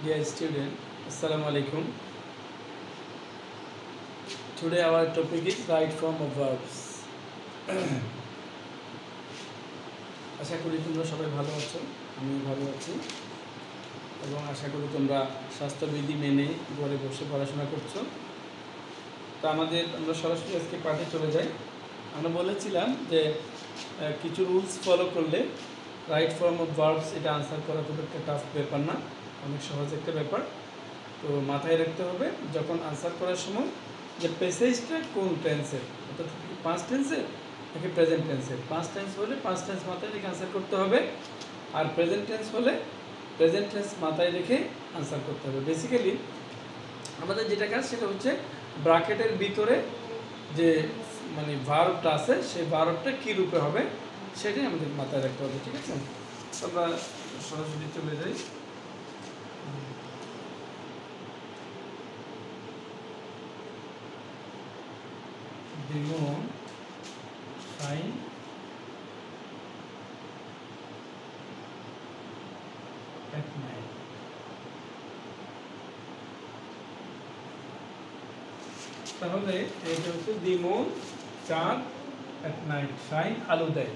Dear student, Assalamu alaikum. Today our topic is right form of verbs. আশা করি তোমরা সবাই ভালো আছো, আমি ভালো আছি এবং আশা করি তোমরা স্বাস্থ্যবিধি মেনে ঘরে বসে পড়াশোনা করছো। তো আমরা সরাসরি আজকে পাঠে চলে যাই। আমরা বলেছিলাম যে কিছু রুলস ফলো করলে রাইট ফর্ম অফ ভার্বস এটা আনসার করা খুব একটা টাফ ব্যাপার না, অনেক সহজ একটা ব্যাপার। তো মাথায় রাখতে হবে যখন আনসার করার সময় যে প্যাসেজটা কোন টেন্সের, অর্থাৎ পাস্ট টেন্সের নাকি প্রেজেন্ট টেন্সের। পাস্ট টেন্স হলে পাস্ট টেন্স মাথায় রেখে আনসার করতে হবে, আর প্রেজেন্ট টেন্স হলে প্রেজেন্ট টেন্স মাথায় রেখে আনসার করতে হবে। বেসিক্যালি আমাদের যেটা কাজ সেটা হচ্ছে ব্র্যাকেটের ভিতরে যে মানে ভার্বটা আছে সেই ভার্বটা কী রূপে হবে সেটাই আমাদের মাথায় রাখতে হবে, ঠিক আছে? আমরা সরাসরি চলে যাই। The moon shine at night. তাহলে এটা হচ্ছে দি মুন চাঁদ অ্যাট নাইট শাইন আলো দেয়।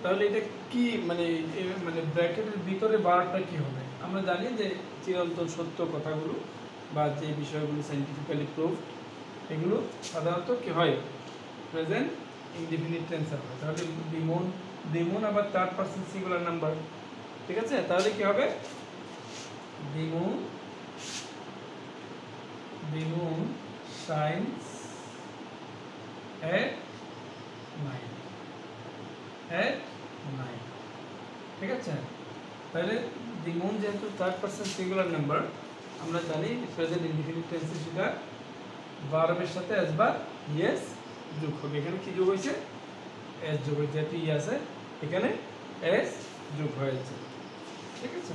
তাহলে এটা কি মানে ব্র্যাকেটের ভিতরে বারটা কি হবে? আমরা জানি যে চিরন্তন সত্য কথাগুলো বা যে বিষয়গুলো সাইন্টিফিক্যালি প্রুভড এগুলো সাধারণত কি হয়, প্রেজেন্ট ইনডিফিনিট টেন্সার হয়। তাহলে দি মুন আবার থার্ড পারসন সিঙ্গুলার নাম্বার, ঠিক আছে? তাহলে কি হবে, the moon shines at night, ঠিক আছে? তাহলে দি মুন যেহেতু থার্ড পারসন সিঙ্গুলার নাম্বার, আমরা জানি প্রেজেন্ট ইনডিফিনিট টেন্সে সেটা ভার্বের সাথে এস বা ইয়েস যোগ হবে। এখানে কি যোগ হয়েছে? এস যোগ হয়েছে, যেহেতু ই আছে এখানে এস যোগ হয়েছে, ঠিক আছে?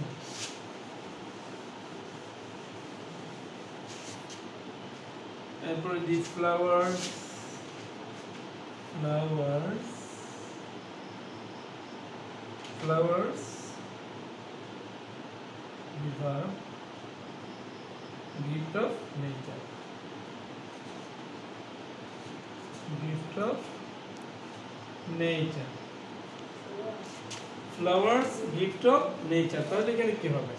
এরপরে দি flowers the verb gift of nature, flowers gift of nature। তাহলে এখানে কি হবে,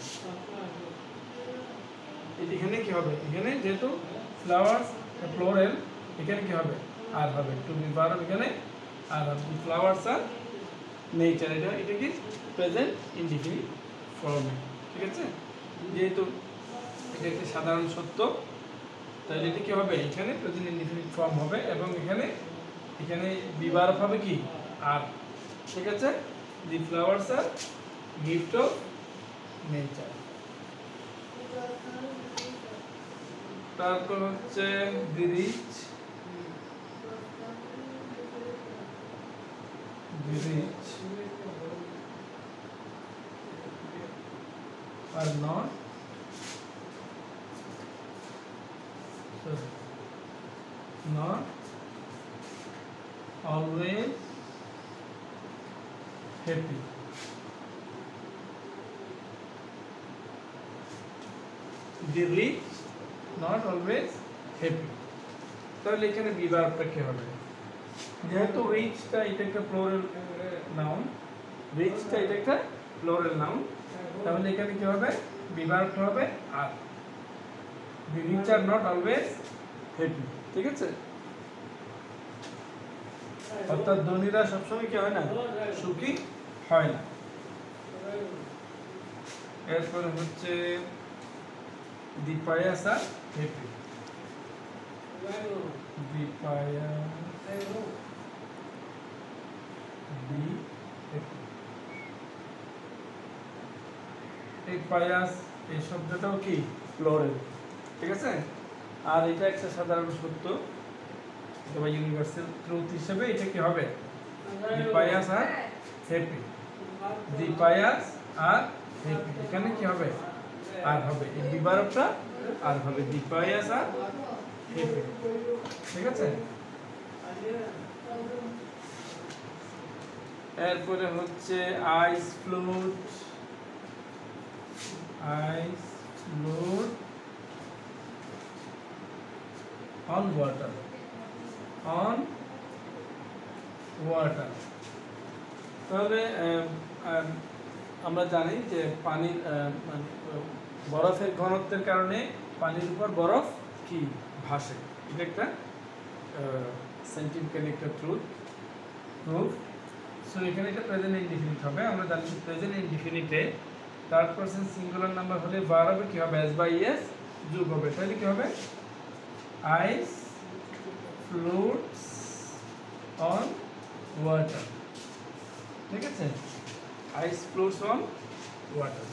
এখানে কি হবে, এখানে যেহেতু ফ্লাওয়ার্স প্লোরাল এখানে কি হবে, আর হবে টু বি ভার্ব, এখানে আর হবে ফ্লাওয়ার্স আর নেচার। এটা কি প্রেজেন্ট ইনডিফিনিট ফর্মে, ঠিক আছে? যেহেতু এটা একটি সাধারণ সত্য, তাহলে এটা কি হবে, এখানে প্রেজেন্ট ইনডিফিনিট ফর্ম হবে এবং এখানে বি ভার্ব হবে কি আর, ঠিক আছে? The flowers are gift of nature. তারপর হচ্ছে the rich are not always happy. The rich not always happy। তাহলে এখানে বি ভার্বটা কি হবে, যেহেতু রিচটা এটা একটা প্লুরাল নাউন, তাহলে এখানে কি হবে, বি ভার্বটা হবে are. The rich are not always happy, ঠিক আছে? অর্থাৎ ধনীরা সবসময় কি হয় না, সুখী হয় না। এরপরে হচ্ছে দি পায়াস আর হ্যাপি, এই পায়াস এই শব্দটাও কি প্লুরাল, ঠিক আছে? আর এটা একটা সাধারণ সত্য বা ইউনিভার্সাল ট্রুথ হিসেবে এটা কি হবে, দি পায়াস আর হ্যাপি, এখানে কি হবে, আর হবে, এই বি ভার্বটা আর হবে, দি পায়াস আর হ্যাপি, ঠিক আছে? এরপরে হচ্ছে আইস flute float on water, on water. তাহলে আমরা জানি যে পানির বরফের ঘনত্বের কারণে পানির উপর বরফ কি ভাসে, এটা একটা সায়েন্টিফিক্যালি একটা প্রুফ। সো এখানে এটা প্রেজেন্ট ইনডিফিনিট হবে। আমরা জানি প্রেজেন্ট ইনডিফিনিটে থার্ড পারসন সিঙ্গুলার নাম্বার হলে ভার্ব হবে কি হবে, এস বাই এস যোগ হবে। তাহলে কি হবে, আইস ফ্লোটস অন ওয়াটার। ঠিক আছে, আইস ফ্লোটস অন ওয়াটার।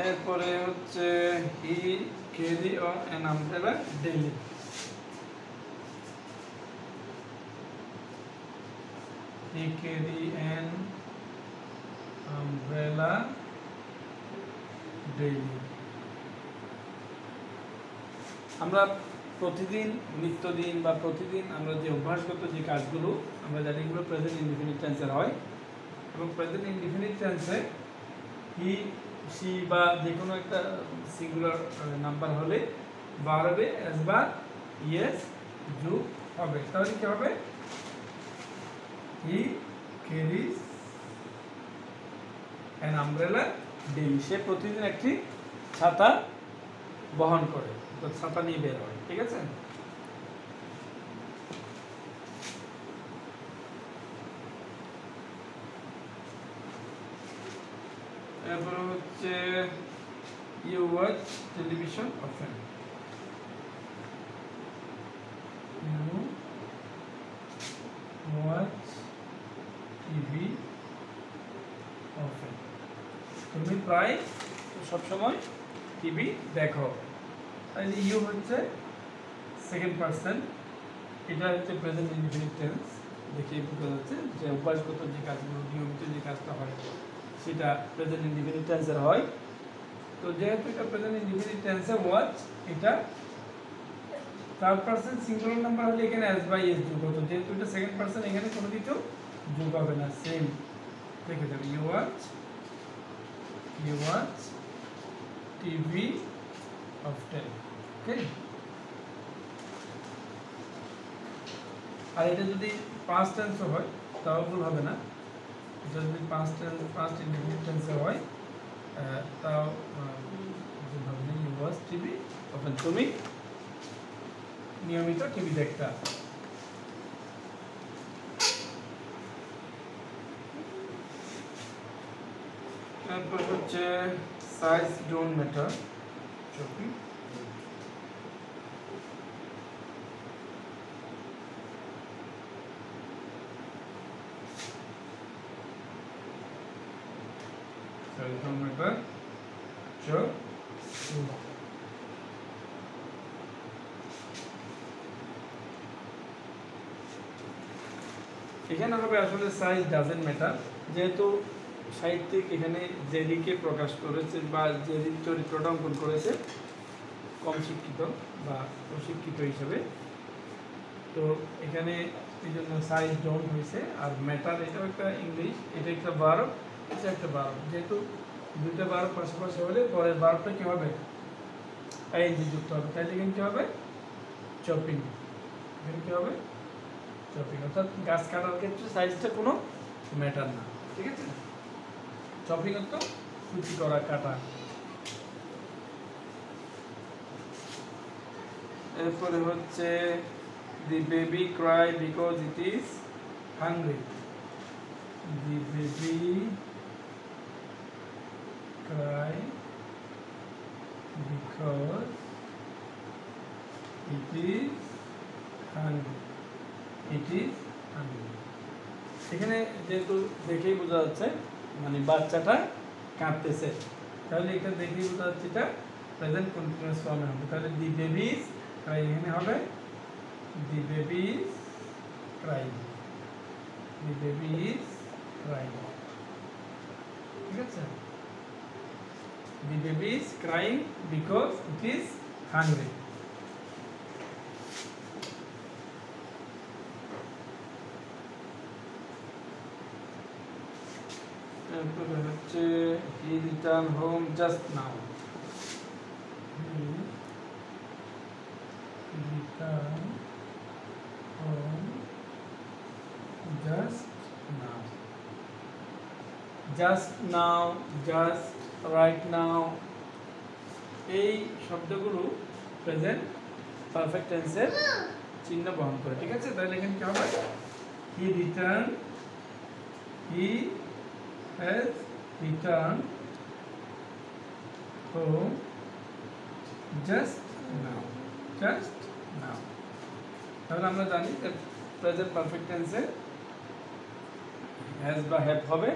এরপরে হচ্ছে he carry on an umbrella daily. He carry an umbrella daily. আমরা প্রতিদিন, নিত্যদিন বা প্রতিদিন আমরা যে অভ্যাসগত যে কাজগুলো আমরা জানি এগুলো প্রেজেন্ট ইনডিফিনিট টেন্সের হয়। এবং প্রেজেন্ট ইনডিফিনিট টেন্সে হি, সি বা যে কোনো একটা সিঙ্গুলার নাম্বার হলে ভার্বে এস বা ইয়েস যোগ হবে। তাহলে কি হবে, he carries an umbrella daily. সে প্রতিদিন একটি ছাতা বহন করে, তো ছাতা নিয়ে বের হয়। ঠিক আছে, এরপর হচ্ছে you watch television often. You watch TV often. তুমি প্রায় সবসময় টিভি দেখো। তাহলে ইউ হচ্ছে সেকেন্ড পারসন, এটা হচ্ছে প্রেজেন্ট ইনডিফিনিট টেন্স। দেখে বোঝা যাচ্ছে যে অভ্যাসগত যে কাজগুলো, নিয়মিত যে কাজটা হয় সেটা প্রেজেন্ট ইনডিফিনিট টেন্সের হয়। তো যেহেতু এটা প্রেজেন্ট ইনডিফিনিট টেন্সে ওয়াচ, এটা থার্ড পারসন সিঙ্গুলার নাম্বার হলে এখানে এস বাই এস যোগ হতো। যেহেতু এটা সেকেন্ড পারসন, এখানে কোনো কিছু যোগ হবে না, সেম লিখে দেবে। You watch TV often. Okay, আর এটা যদি পাস্ট টেন্সও হয় তাও ভুল হবে না। এটা যদি পাস্ট ইনডিফিনিট টেন্সে হয় তাও ভুল হবে না। ইউ ওয়াচ টিভি অফেন, তুমি নিয়মিত টিভি দেখতা। তারপর হচ্ছে সাইজ ডোন্ট ম্যাটার। চোখি size don't matter. Sure. এখানে হবে আসলে সাইজ ডাজেন্ট ম্যাটার। যেহেতু সাহিত্যিক এখানে জেরিকে প্রকাশ করেছে বা জেরির চরিত্রটা অঙ্কন করেছে কম শিক্ষিত বা অশিক্ষিত হিসেবে, তো এখানে এই জন্য সাইজ ডোন্ট হয়েছে। আর ম্যাটার এটাও একটা ইংলিশ, এটা একটা ভার্ব, এটা একটা ভার্ব। যেহেতু দুইটা ভার্ব পাশাপাশি হলে পরের ভার্বটা কী হবে, আইএনজি যুক্ত হবে। তাইলে এখানে কী হবে, চপিং। এখানে কী হবে, চপিং। অর্থাৎ গাছ কাটার ক্ষেত্রে সাইজটা কোনো ম্যাটার না। ঠিক আছে, চপিং অর্থ কুচি করা, কাটা। এরপরে হচ্ছে দি baby Cry because it is hungry. The baby Cry because it is hungry. It is hungry. এখানে যেহেতু দেখেই বোঝা যাচ্ছে মানে বাচ্চাটা কাঁদতেছে, তাহলে এটা দেখেই বোঝা যাচ্ছে এটা প্রেজেন্ট কন্টিনিউয়াস ফর্মে হবে। তাহলে দি বেবিজ ক্রাই এখানে হবে the babies cry. The babies cry. ঠিক আছে, the babies crying because it is hungry. এরপরে হচ্ছে he return home just now, return home just now, just now, just right now, এই শব্দগুলো প্রেজেন্ট পারফেক্ট টেন্সের চিহ্ন বহন করে। ঠিক আছে, তাহলে এখানে কি হবে? He return, he has return home just now, just নাও। তাহলে আমরা জানি যে প্রেজেন্ট পারফেক্ট টেন্সে হ্যাজ বা হ্যাভ হবে,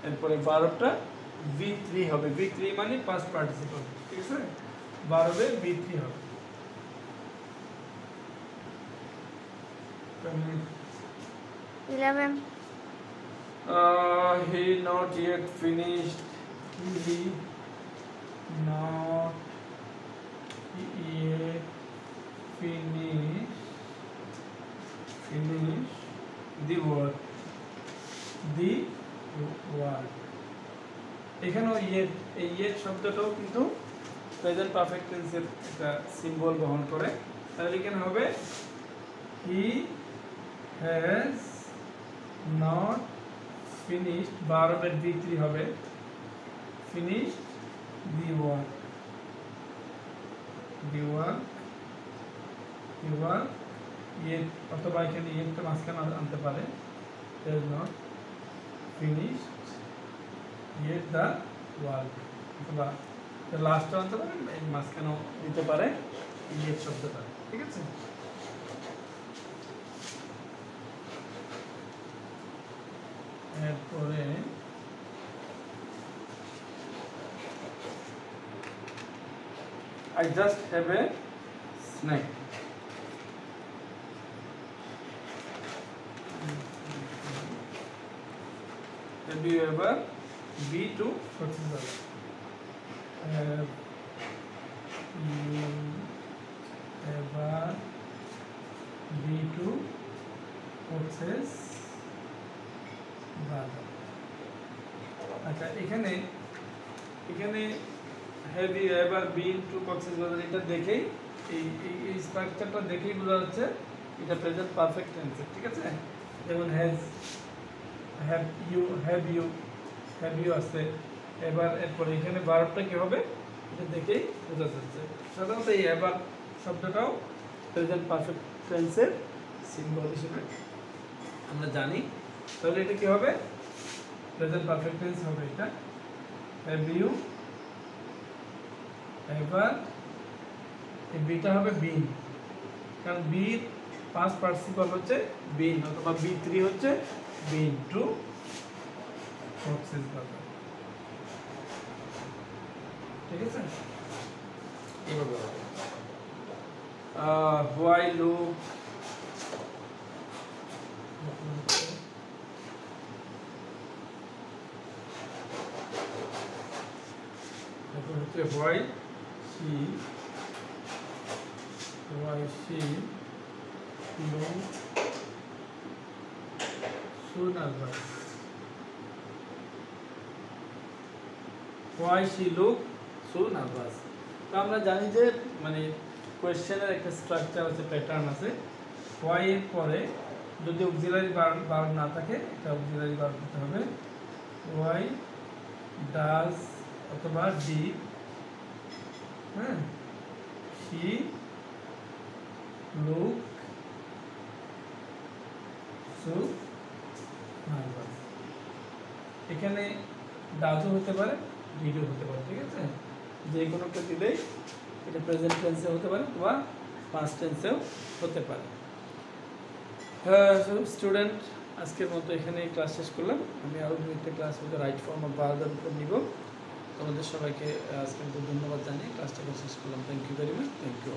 এরপরে ভার্বটা V3 হবে। V3 মানে পাস্ট পার্টিসিপল। ঠিক আছে, ভার্বে V3 হবে। 11 he not yet finished, he not yet finish the work, the work। এখানেও ইয়েট, এই ইয়েট শব্দটাও কিন্তু প্রেজেন্ট পারফেক্ট টেন্সের একটা সিম্বল বহন করে। তাহলে এখানে হবে হি হ্যাজ নট ফিনিশড, ভার্বের V3 হবে, finished the work, the work, the work, yet অথবা এখানে ইয়েটটা মাঝখানে আনতে পারে, has not finished yet the work, অথবা লাস্টটা আনতে পারে, এই মাঝখানেও দিতে পারে yet শব্দটা। ঠিক আছে, এরপরে I just have a snack, have you ever B2 successful, have you ever B2 success brother। আচ্ছা, এখানে have you ever been to Cox's Bazar, এটা দেখেই এই স্ট্রাকচারটা দেখেই বোঝা যাচ্ছে এটা প্রেজেন্ট পারফেক্ট টেন্স। ঠিক আছে, যেমন have you আছে, এবার এরপরে এখানে ভার্বটা কি হবে এটা দেখেই বোঝা যাচ্ছে। সাধারণত এই এবার শব্দটাও প্রেজেন্ট পারফেক্ট টেন্সের সিম্বল হিসেবে আমরা জানি। তাহলে এটা কি হবে? প্রেজেন্ট পারফেক্ট টেন্স হবে এটা। have you এবার এই বিটা হবে বিন, কারণ বির পাস্ট পার্টিসিপল হচ্ছে বিন, অথবা B3 হচ্ছে বিন টু Cox's Bazar। ঠিক আছে, এইভাবে হবে। why look, তারপর হচ্ছে why she look so nervous, why she look so nervous। তো আমরা জানি যে মানে কোয়েশ্চেনের একটা স্ট্রাকচার আছে, প্যাটার্ন আছে। why এর পরে যদি অক্সিলারি ভার্ব না থাকে, এটা অক্সিলারি ভার্ব দিতে হবে। why does অথবা did, হ্যাঁ, she look so nervous। এখানে ডাজও হতে পারে, ডিডও হতে পারে। ঠিক আছে, যে কোনোটা দিলেই এটা প্রেজেন্ট টেন্সে হতে পারে বা পাস্ট টেন্সেও হতে পারে। স্টুডেন্ট, আজকের মতো এখানে ক্লাস শেষ করলাম। আমি আরও একটা ক্লাস হয়তো রাইট ফর্ম অফ ভার্বের উপর নিব। তোমাদের সবাইকে আজকের মতো ধন্যবাদ জানিয়ে ক্লাসটাকে শেষ করলাম। Thank you very much, thank you.